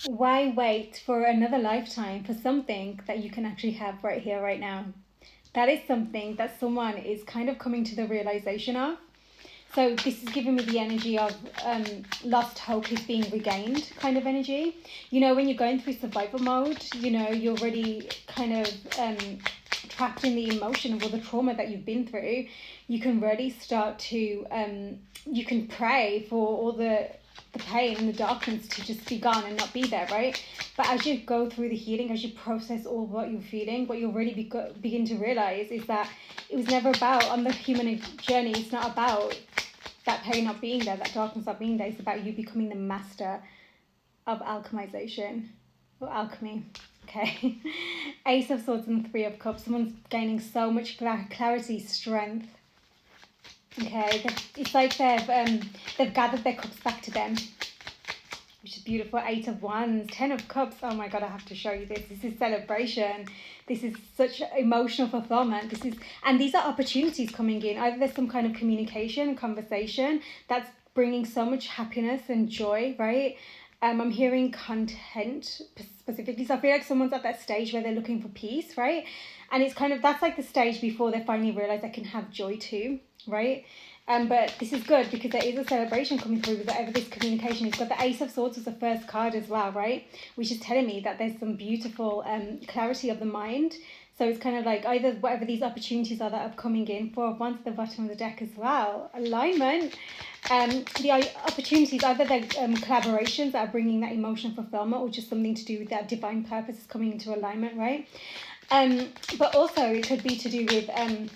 Why wait for another lifetime for something that you can actually have right here, right now? That is something that someone is kind of coming to the realization of. So this is giving me the energy of lost hope is being regained kind of energy. You know, when you're going through survival mode, you know, you're really kind of trapped in the emotion of all the trauma that you've been through. You can really start to, you can pray for all the pain and the darkness to just be gone and not be there, right? But as you go through the healing, as you process all what you're feeling, what you'll really begin to realize is that it was never about, on the human journey, it's not about that pain not being there, that darkness not being there. It's about you becoming the master of alchemization or alchemy. Okay. Ace of Swords and Three of Cups. Someone's gaining so much clarity, strength. Okay, it's like they've gathered their cups back to them, which is beautiful. Eight of Wands, 10 of Cups. Oh my God, I have to show you this. This is celebration. This is such emotional fulfillment. And these are opportunities coming in. Either there's some kind of communication, conversation that's bringing so much happiness and joy, right? I'm hearing content specifically. So I feel like someone's at that stage where they're looking for peace, right? And it's kind of, that's like the stage before they finally realize they can have joy too, right? But this is good because there is a celebration coming through with whatever this communication is. But the Ace of Swords was the first card as well, right? Which is telling me that there's some beautiful clarity of the mind. So it's kind of like either whatever these opportunities are that are coming in, Four of Wands at the bottom of the deck as well. Alignment. The opportunities, either they're collaborations that are bringing that emotional fulfillment or just something to do with that divine purpose is coming into alignment, right? But also it could be to do with a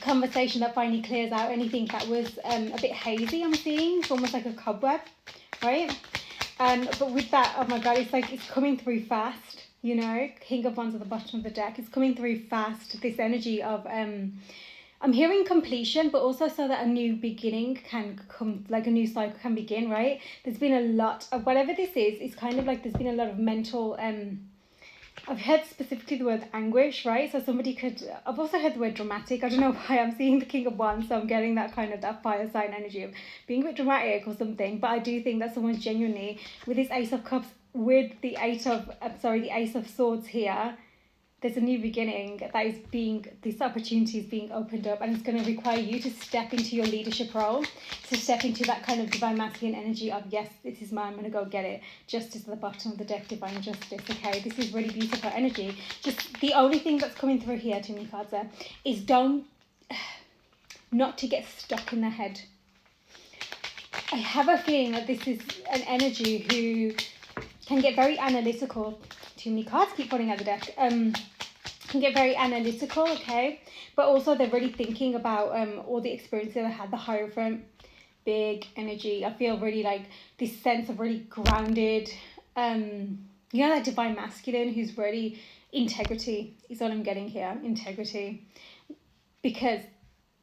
conversation that finally clears out anything that was a bit hazy, I'm seeing. It's almost like a cobweb, right? But with that, oh my God, it's like it's coming through fast, you know? King of Wands at the bottom of the deck. It's coming through fast, this energy of... I'm hearing completion, but also so that a new beginning can come, like a new cycle can begin, right? There's been a lot of, whatever this is, it's kind of like there's been a lot of mental... I've heard specifically the word anguish, right? So somebody could... I've also heard the word dramatic. I don't know why I'm seeing the King of Wands, so I'm getting that kind of that fire sign energy of being a bit dramatic or something. But I do think that someone's genuinely, with this Ace of Cups, with the Ace of Swords here, there's a new beginning that is being, this opportunity is being opened up, and it's going to require you to step into your leadership role, to step into that kind of divine masculine energy of, yes, this is mine, I'm going to go get it. Justice at the bottom of the deck, divine justice, okay? This is really beautiful energy. Just the only thing that's coming through here, to me, cards there, is not to get stuck in the head. I have a feeling that this is an energy who can get very analytical. Too many cards keep falling out the deck. Can get very analytical, okay? But also they're really thinking about all the experiences they had, the Hierophant, big energy. I feel really like this sense of really grounded, you know, that divine masculine who's really integrity is what I'm getting here, integrity. Because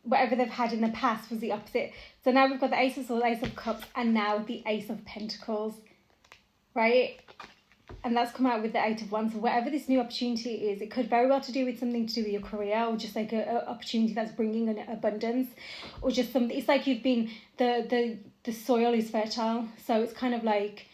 whatever they've had in the past was the opposite. So now we've got the Ace of Swords, Ace of Cups, and now the Ace of Pentacles, right? And that's come out with the Eight of Wands. So whatever this new opportunity is, it could very well to do with something to do with your career, or just like a opportunity that's bringing an abundance, or just something. It's like you've been, the soil is fertile, so it's kind of like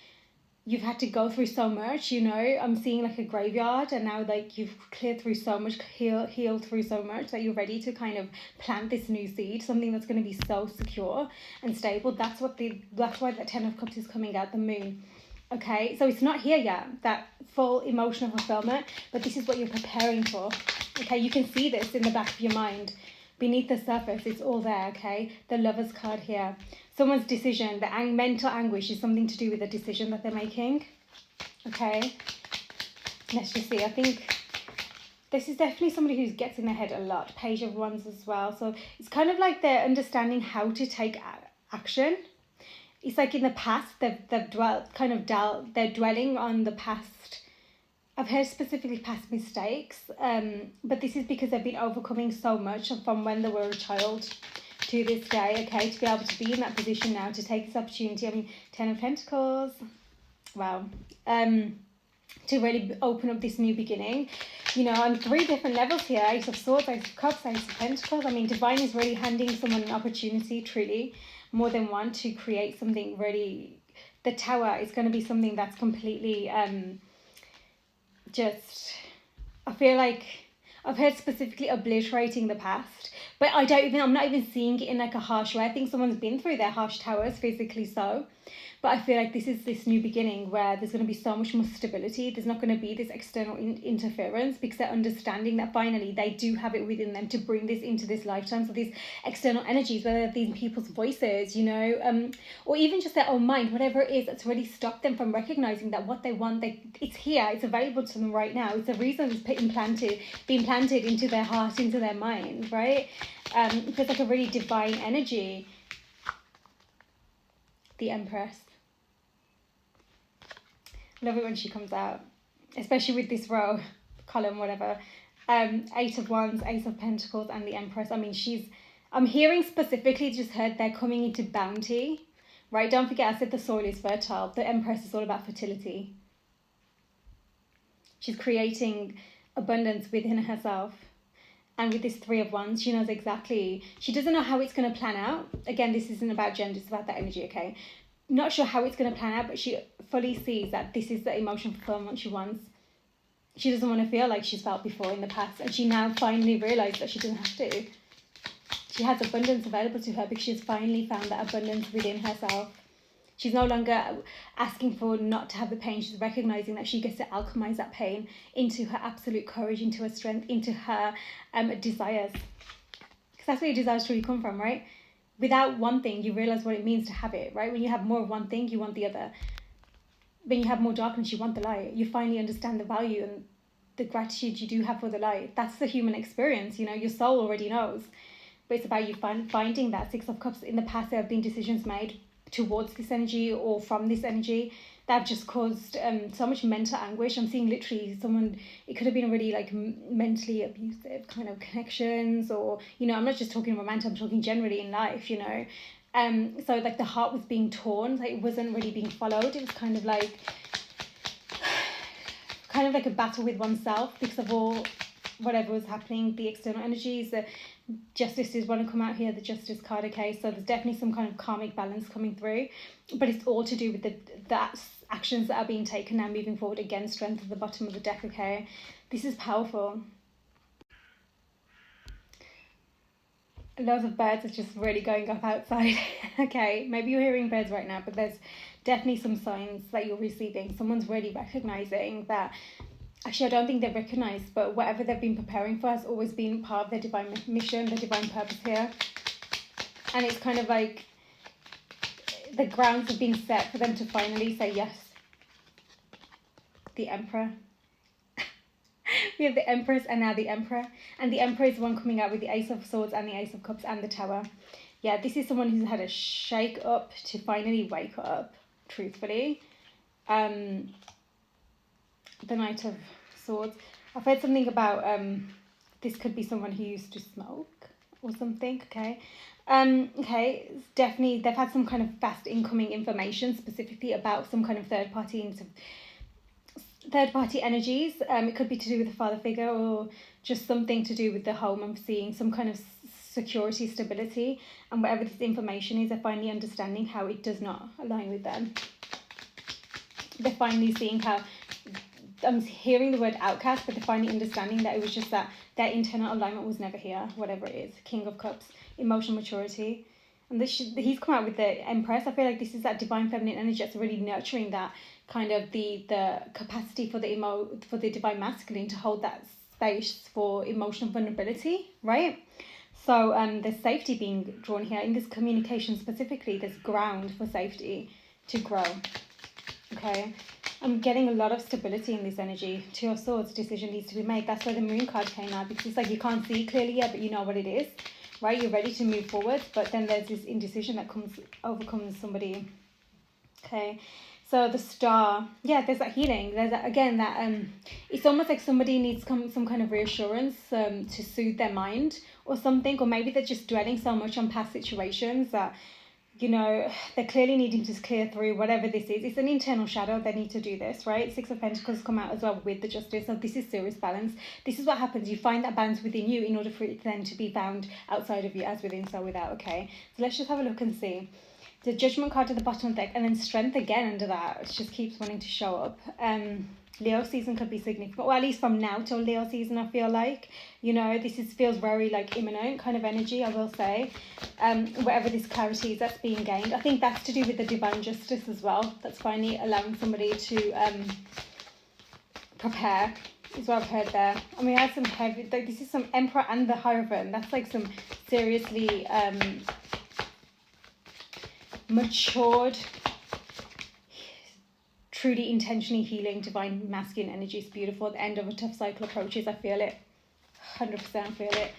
you've had to go through so much, you know. I'm seeing like a graveyard, and now like you've cleared through so much, healed through so much that you're ready to kind of plant this new seed, something that's going to be so secure and stable. That's why the Ten of Cups is coming out, the Moon. Okay, so it's not here yet, that full emotional fulfillment, but this is what you're preparing for. Okay, you can see this in the back of your mind. Beneath the surface, it's all there, okay? The Lover's card here. Someone's decision, the mental anguish is something to do with the decision that they're making. Okay, let's just see. I think this is definitely somebody who gets in their head a lot. Page of Wands as well. So it's kind of like they're understanding how to take action. It's like in the past, they're dwelling on the past. I've heard specifically past mistakes, but this is because they've been overcoming so much from when they were a child to this day, okay, to be able to be in that position now, to take this opportunity. I mean, Ten of Pentacles, wow, to really open up this new beginning, you know, on 3 different levels here. Ace of Swords, Ace of Cups, Ace of Pentacles. I mean, Divine is really handing someone an opportunity, truly, more than one, to create something really the Tower is going to be something that's completely just, I feel like I've heard specifically obliterating the past, but I'm not even seeing it in like a harsh way. I think someone's been through their harsh towers, physically so. But I feel like this is this new beginning where there's going to be so much more stability. There's not going to be this external interference, because they're understanding that finally they do have it within them to bring this into this lifetime. So these external energies, whether these people's voices, or even just their own mind, whatever it is that's really stopped them from recognizing that what they want, it's here, it's available to them right now. It's a reason it's being planted into their heart, into their mind, right? It feels like a really divine energy. The Empress. Love it when she comes out, especially with this row, column, whatever. 8 of Wands, Ace of Pentacles, and the Empress. I mean, I'm hearing specifically, just heard they're coming into bounty, right? Don't forget, I said the soil is fertile. The Empress is all about fertility. She's creating abundance within herself. And with this 3 of Wands, she knows exactly, she doesn't know how it's going to plan out. Again, this isn't about gender, it's about that energy, okay? Not sure how it's going to plan out, but she fully sees that this is the emotional fulfillment she wants. She doesn't want to feel like she's felt before in the past, and she now finally realised that she doesn't have to. She has abundance available to her because she's finally found that abundance within herself. She's no longer asking for not to have the pain. She's recognising that she gets to alchemize that pain into her absolute courage, into her strength, into her desires. Because that's where your desires truly come from, right? Without one thing, you realise what it means to have it, right? When you have more of one thing, you want the other. When you have more darkness, you want the light. You finally understand the value and the gratitude you do have for the light. That's the human experience, your soul already knows. But it's about you finding that 6 of Cups. In the past, there have been decisions made towards this energy or from this energy that have just caused so much mental anguish. I'm seeing literally someone, it could have been really like mentally abusive kind of connections, or I'm not just talking romantic, I'm talking generally in life, so like the heart was being torn, like it wasn't really being followed. It was kind of like a battle with oneself because of all whatever was happening, the external energies. The Justice is want to come out here, the Justice card, okay? So there's definitely some kind of karmic balance coming through, but it's all to do with the actions that are being taken now moving forward. Again, Strength at the bottom of the deck, okay? This is powerful. Loads of birds are just really going off outside. Okay, maybe you're hearing birds right now, but there's definitely some signs that you're receiving. Someone's really recognizing that. Actually, I don't think they've recognised, but whatever they've been preparing for has always been part of their divine mission, their divine purpose here. And it's kind of like the grounds have been set for them to finally say yes. The Emperor. We have the Empress and now the Emperor. And the Emperor is the one coming out with the Ace of Swords and the Ace of Cups and the Tower. Yeah, this is someone who's had a shake up to finally wake up, truthfully. The Knight of Swords. I've heard something about this could be someone who used to smoke or something, okay? Okay, it's definitely they've had some kind of fast incoming information specifically about some kind of third party energies. It could be to do with a father figure or just something to do with the home. I'm seeing some kind of security, stability, and whatever this information is, they're finally understanding how it does not align with them. They're finally seeing how, I'm hearing the word outcast, but they're finally understanding that it was just that their internal alignment was never here, whatever it is. King of Cups, emotional maturity. And he's come out with the Empress. I feel like this is that divine feminine energy that's really nurturing that kind of the capacity for the divine masculine to hold that space for emotional vulnerability, right? So there's safety being drawn here. In this communication specifically, there's ground for safety to grow, okay? I'm getting a lot of stability in this energy. 2 of Swords, decision needs to be made. That's why the Moon card came out, because it's like you can't see clearly yet, but you know what it is, right? You're ready to move forward, but then there's this indecision that overcomes somebody. Okay, so the Star, yeah, there's that healing. There's that, again, that it's almost like somebody needs some kind of reassurance to soothe their mind or something, or maybe they're just dwelling so much on past situations that, you know, they're clearly needing to clear through whatever this is. It's an internal shadow. They need to do this, right? 6 of Pentacles come out as well with the Justice. So this is serious balance. This is what happens. You find that balance within you in order for it then to be found outside of you, as within, so without, okay? So let's just have a look and see. The Judgment card at the bottom of the deck, and then Strength again under that. It just keeps wanting to show up. Leo season could be significant, or at least from now till Leo season, I feel like, you know, feels very like imminent kind of energy, I will say. Whatever this clarity is that's being gained, I think that's to do with the divine justice as well. That's finally allowing somebody to prepare, is what I've heard there. I mean, I had some heavy, like this is some Emperor and the Hierophant. That's like some seriously matured, truly intentionally healing divine masculine energy. Is beautiful. At the end of a tough cycle approaches. I feel it, 100% feel it.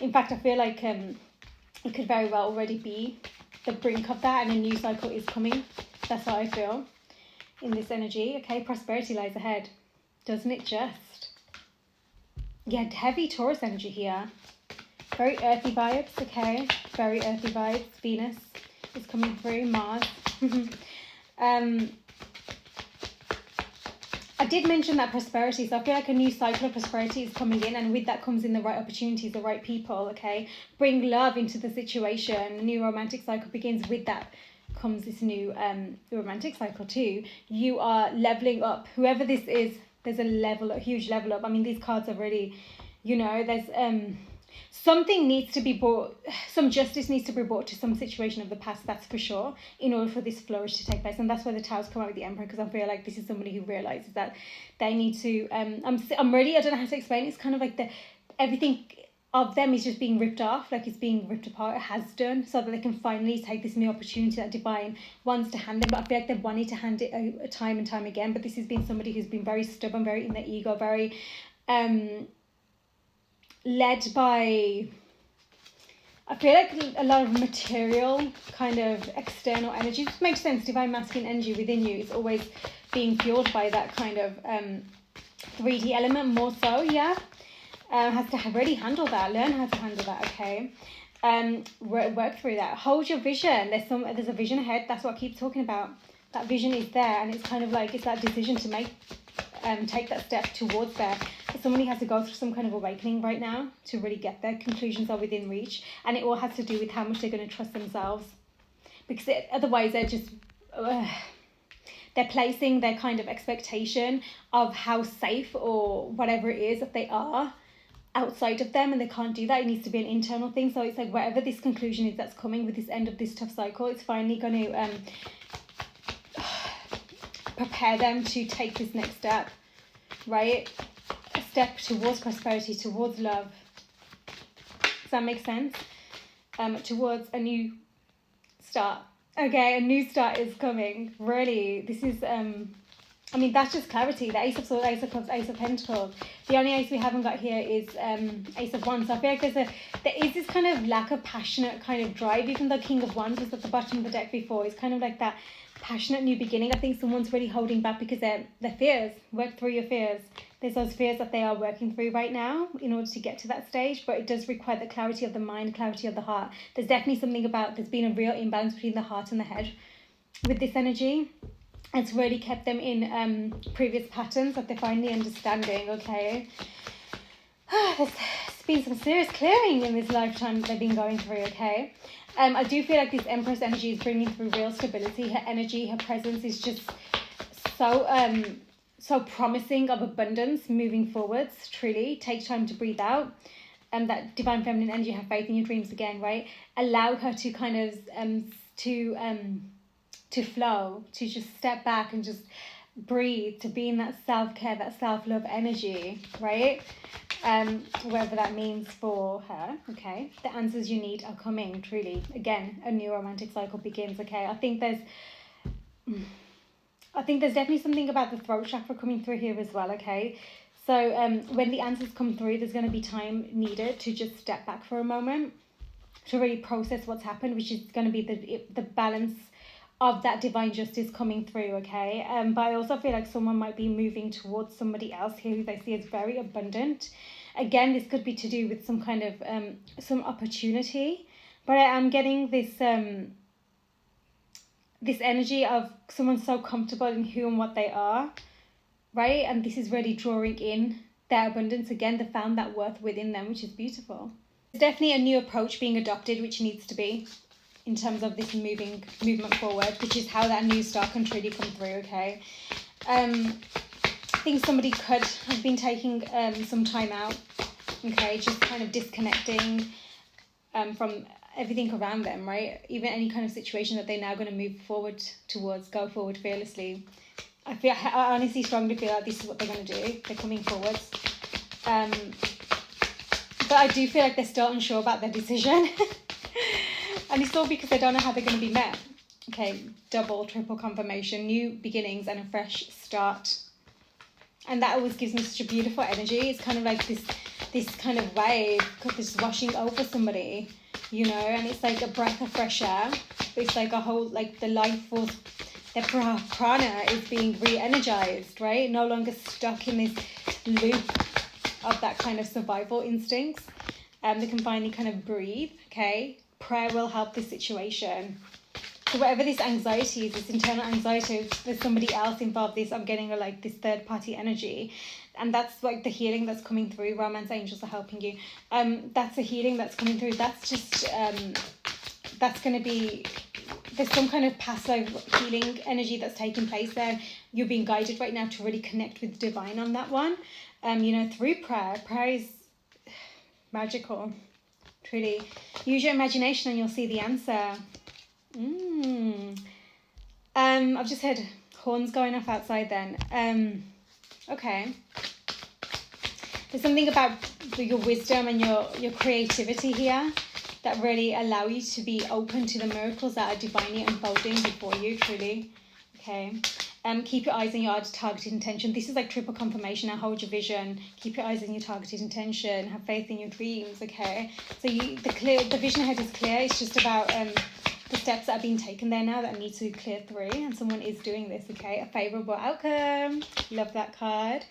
In fact, I feel like it could very well already be the brink of that, and a new cycle is coming. That's how I feel in this energy. Okay, prosperity lies ahead, doesn't it just? Yeah, heavy Taurus energy here. Very earthy vibes. Okay, very earthy vibes. Venus is coming through. Mars. I did mention that prosperity, so I feel like a new cycle of prosperity is coming in, and with that comes in the right opportunities, the right people, okay? Bring love into the situation. New romantic cycle begins. With that comes this new romantic cycle too. You are leveling up. Whoever this is, there's a huge level up. I mean, these cards are really, you know, there's something needs to be brought, some justice needs to be brought to some situation of the past, that's for sure, in order for this flourish to take place. And that's why the Towers come out with the Emperor, because I feel like this is somebody who realizes that they need to, I'm ready, I don't know how to explain it. It's kind of like everything of them is just being ripped off, like it's being ripped apart, it has done, so that they can finally take this new opportunity that divine wants to hand them. But I feel like they've wanted to hand it time and time again, but this has been somebody who's been very stubborn, very in their ego, very led by, I feel like a lot of material kind of external energy. It makes sense. Divine masculine energy within you is always being fueled by that kind of 3D element more so, yeah. Has to really handle that, learn how to handle that, okay. Work through that. Hold your vision. There's a vision ahead. That's what I keep talking about. That vision is there, and it's kind of like, it's that decision to make, take that step towards there. Somebody has to go through some kind of awakening right now to really get there. Conclusions are within reach, and it all has to do with how much they're going to trust themselves, because otherwise they're just they're placing their kind of expectation of how safe or whatever it is that they are outside of them, and they can't do that. It needs to be an internal thing. So it's like whatever this conclusion is that's coming with this end of this tough cycle, it's finally going to prepare them to take this next step, right? A step towards prosperity, towards love. Does that make sense? Towards a new start. Okay, a new start is coming. Really, this is I mean, that's just clarity. The Ace of Swords, Ace of Cups, Ace of Pentacles. The only ace we haven't got here is Ace of Wands. So I feel like there is this kind of lack of passionate kind of drive, even though King of Wands was at the bottom of the deck before. It's kind of like that passionate new beginning. I think someone's really holding back because their fears. Work through your fears. There's those fears that they are working through right now in order to get to that stage, but it does require the clarity of the mind, clarity of the heart. There's definitely something about, there's been a real imbalance between the heart and the head with this energy. It's really kept them in previous patterns that they're finally understanding, okay? There's been some serious clearing in this lifetime that they've been going through, okay? I do feel like this Empress energy is bringing through real stability. Her energy, her presence is just so promising of abundance moving forwards, truly. Take time to breathe out. That divine feminine energy, have faith in your dreams again, right? Allow her to kind of, to flow, to just step back and just breathe, to be in that self-care, that self-love energy, right? Whatever that means for her, okay? The answers you need are coming, truly. Again, a new romantic cycle begins, okay? I think there's definitely something about the throat chakra coming through here as well, okay? So when the answers come through, there's going to be time needed to just step back for a moment to really process what's happened, which is going to be the balance of that divine justice coming through, okay? But I also feel like someone might be moving towards somebody else here who they see as very abundant. Again, this could be to do with some kind of some opportunity, but I am getting this this energy of someone so comfortable in who and what they are, right? And this is really drawing in their abundance again. They found that worth within them, which is beautiful. There's definitely a new approach being adopted, which needs to be in terms of this movement forward, which is how that new start can truly come through, okay? I think somebody could have been taking some time out, okay, just kind of disconnecting from everything around them, right? Even any kind of situation that they're now going to move forward towards, go forward fearlessly. I honestly strongly feel like this is what they're going to do. They're coming forwards. But I do feel like they're still unsure about their decision. And it's all because they don't know how they're going to be met. Okay, double, triple confirmation, new beginnings and a fresh start. And that always gives me such a beautiful energy. It's kind of like this kind of wave, this washing over somebody, you know, and it's like a breath of fresh air. But it's like a whole, like the life force, their prana is being re-energized, right? No longer stuck in this loop of that kind of survival instincts. They can finally kind of breathe, okay? Prayer will help this situation. So whatever this anxiety is, this internal anxiety, if there's somebody else involved, I'm getting like this third party energy. And that's like the healing that's coming through. Romance angels are helping you. That's the healing that's coming through. That's just, that's going to be, there's some kind of past life healing energy that's taking place there. You're being guided right now to really connect with divine on that one. You know, through prayer. Prayer is magical, truly. Use your imagination and you'll see the answer. I've just heard horns going off outside then. Okay. There's something about your wisdom and your creativity here that really allow you to be open to the miracles that are divinely unfolding before you, truly. Okay. Keep your eyes on your targeted intention. This is like triple confirmation. Now hold your vision. Keep your eyes on your targeted intention. Have faith in your dreams. Okay. So the vision ahead is clear. It's just about the steps that are being taken there now that need to clear through, and someone is doing this. Okay. A favorable outcome. Love that card.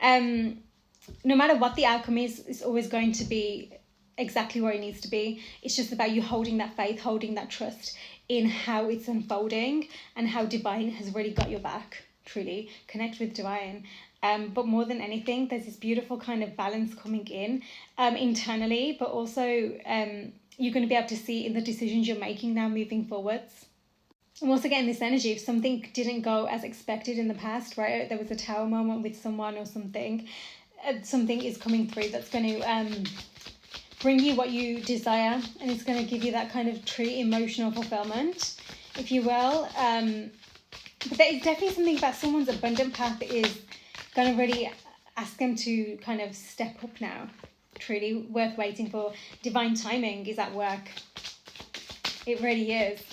No matter what the outcome is, it's always going to be exactly where it needs to be. It's just about you holding that faith, holding that trust in how it's unfolding and how divine has really got your back. Truly connect with divine. But more than anything, there's this beautiful kind of balance coming in internally, but also you're going to be able to see in the decisions you're making now moving forwards. I'm also getting this energy. If something didn't go as expected in the past, right, there was a tower moment with someone or something, something is coming through that's going to bring you what you desire, and it's going to give you that kind of true emotional fulfillment, if you will. But there is definitely something about someone's abundant path that is going to really ask them to kind of step up now. Truly worth waiting for. Divine timing is at work. It really is.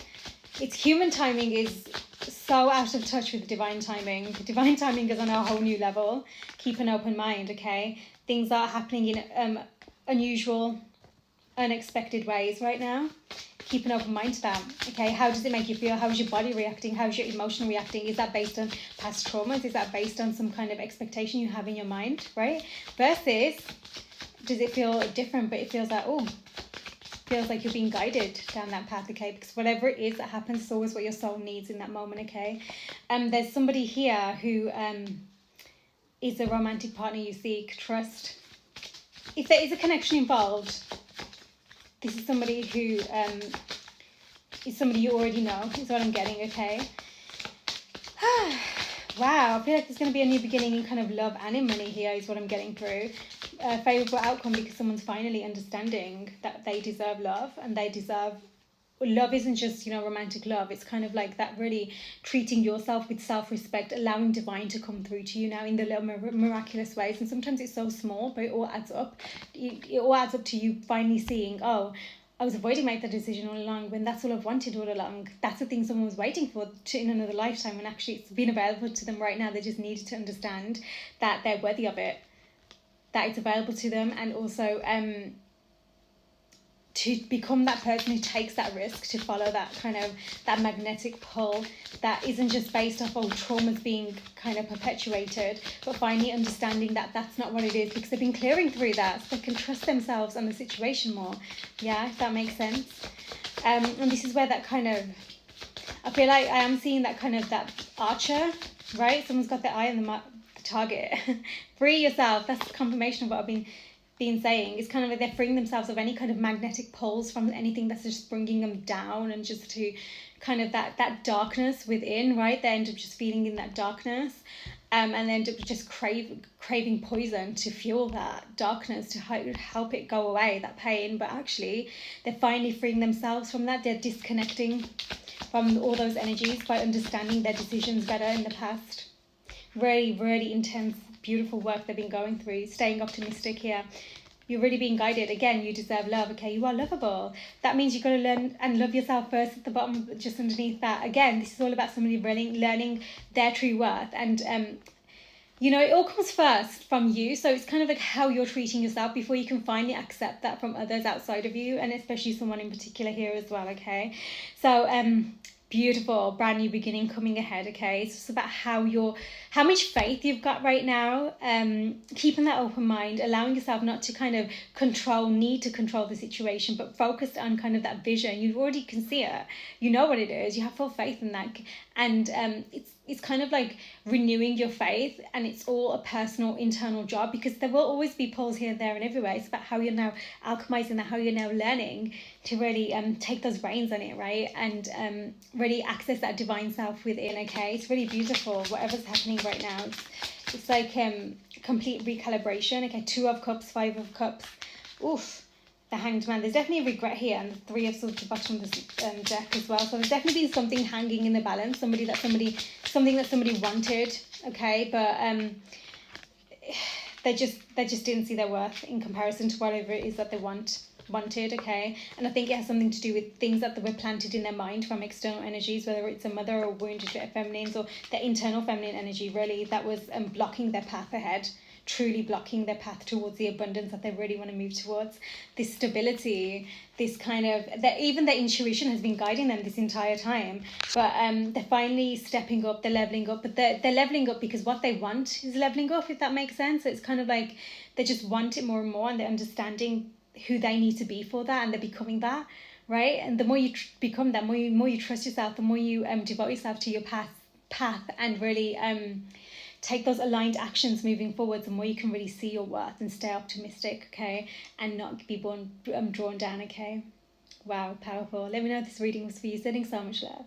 Its human timing is so out of touch with divine timing. Divine timing is on a whole new level. Keep an open mind, okay? Things are happening in unusual, unexpected ways right now. Keep an open mind to that, okay? How does it make you feel? How's your body reacting? How's your emotion reacting? Is that based on past traumas? Is that based on some kind of expectation you have in your mind, right? Versus, does it feel different, but it feels like, feels like you're being guided down that path, okay? Because whatever it is that happens is always what your soul needs in that moment, okay? There's somebody here who is a romantic partner you seek. Trust. If there is a connection involved, this is somebody who is somebody you already know, is what I'm getting, okay? Wow, I feel like there's going to be a new beginning in kind of love and in money here is what I'm getting through. A favourable outcome because someone's finally understanding that they deserve love, and they deserve... Love isn't just, romantic love. It's kind of like that really treating yourself with self-respect, allowing divine to come through to you now in the little miraculous ways. And sometimes it's so small, but it all adds up. It all adds up to you finally seeing, I was avoiding making that decision all along when that's all I've wanted all along. That's the thing someone was waiting for in another lifetime, when actually it's been available to them right now. They just needed to understand that they're worthy of it, that it's available to them, and also... to become that person who takes that risk, to follow that kind of that magnetic pull that isn't just based off traumas being kind of perpetuated, but finally understanding that that's not what it is, because they've been clearing through that, so they can trust themselves and the situation more. Yeah, if that makes sense. And this is where that kind of, I feel like I am seeing that kind of that archer, right? Someone's got their eye on the target. Free yourself. That's confirmation of what I've been been saying, is kind of like they're freeing themselves of any kind of magnetic poles from anything that's just bringing them down, and just to kind of that darkness within, right? They end up just feeling in that darkness, and they end up just craving poison to fuel that darkness, to help it go away, that pain. But actually, they're finally freeing themselves from that. They're disconnecting from all those energies by understanding their decisions better in the past. Really, really intense, beautiful work they've been going through. Staying optimistic here. You're really being guided. Again, you deserve love. Okay, you are lovable. That means you've got to learn and love yourself first at the bottom, just underneath that. Again, this is all about somebody really learning their true worth. And, it all comes first from you. So it's kind of like how you're treating yourself before you can finally accept that from others outside of you, and especially someone in particular here as well, okay? So, beautiful brand new beginning coming ahead. Okay, it's just about how much faith you've got right now, keeping that open mind, allowing yourself not to kind of need to control the situation, but focused on kind of that vision. You already can see it, you know what it is, you have full faith in that. And it's kind of like renewing your faith, and it's all a personal internal job, because there will always be pulls here, there and everywhere. It's about how you're now alchemizing that, how you're now learning to really take those reins on it, right? And really access that divine self within. Okay, it's really beautiful whatever's happening right now. It's like complete recalibration. Okay, 2 of Cups, 5 of Cups. Oof, the Hanged Man. There's definitely a regret here, and the 3 of Swords at the bottom of the deck as well. So there's definitely been something hanging in the balance. Something that somebody wanted. Okay, but they just didn't see their worth in comparison to whatever it is that they wanted. Okay, and I think it has something to do with things that were planted in their mind from external energies, whether it's a mother or wounded feminines, or their internal feminine energy, really, that was blocking their path ahead, truly blocking their path towards the abundance that they really want to move towards. This stability, this kind of that, even their intuition has been guiding them this entire time, but they're finally stepping up, they're leveling up, but they're leveling up because what they want is leveling up, if that makes sense. So it's kind of like they just want it more and more, and they're understanding who they need to be for that, and they're becoming that, right? And the more you become that, more you trust yourself, the more you devote yourself to your path and really take those aligned actions moving forward, the more you can really see your worth and stay optimistic, okay, and not be drawn down. Okay, wow, powerful. Let me know if this reading was for you. Sending so much love.